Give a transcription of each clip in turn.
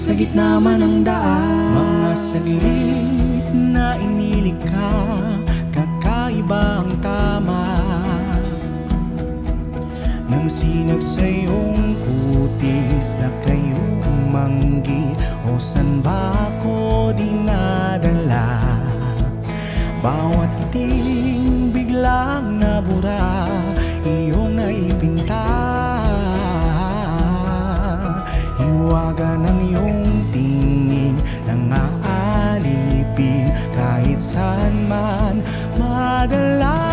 sa gitna man ng daan. Mga saglit na inilig ka, kakaiba ang tama. Nang sinag sa iyong kutis na kayo umanggi, o san ba ako dinadala? Bawat iting biglang nabura, iyong naipinta. Hiwaga ng iyong tingin, nangaalipin kahit saan man madala.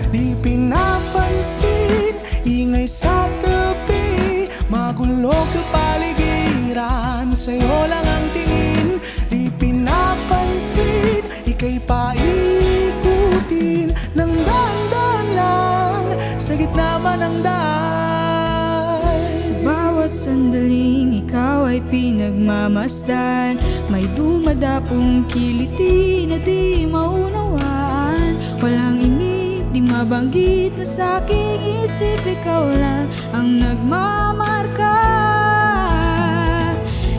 Di pinapansin, ingay sa tabi, magulo ka paligiran, sa'yo lang ang tingin. Di pinapansin, ika'y paikutin ng dahan-dahan lang, sa gitna man ng daan. Sa bawat sandaling ikaw ay pinagmamasdan, may dumadapong kiliti na di maunawaan. Walang imig, di mabanggit na sa aking isip, ikaw lang ang nagmamarka.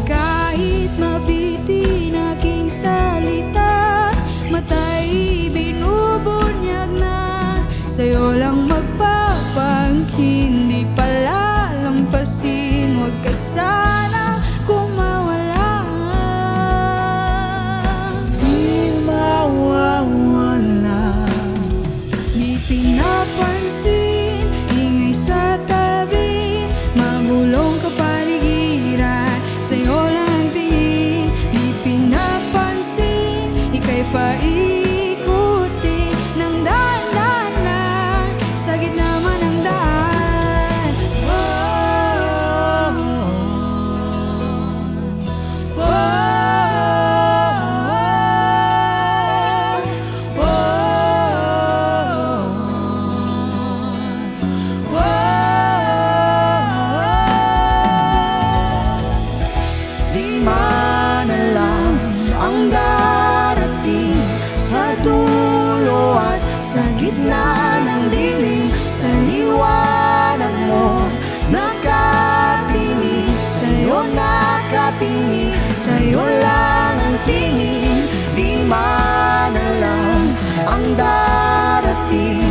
Kahit mabitin aking salita, mata'y binubunyag na, sa'yo lang magpapangkin. Di palalampasin, huwag ka sana kung mawala. Di mawawala. Di pinapansin, ingay sa tabi, magulong kapaligiran, sa'yo lang ang tingin. Di pinapansin, ika'y paikuti ng dahan-dahan lang, sa gitna man ng daan. Di man alam ang darating sa dulo at sa gitna ng dilim, sa liwanag mo nakatingin, sa'yo nakatingin, sa'yo lang ang tingin. Di man alam ang darating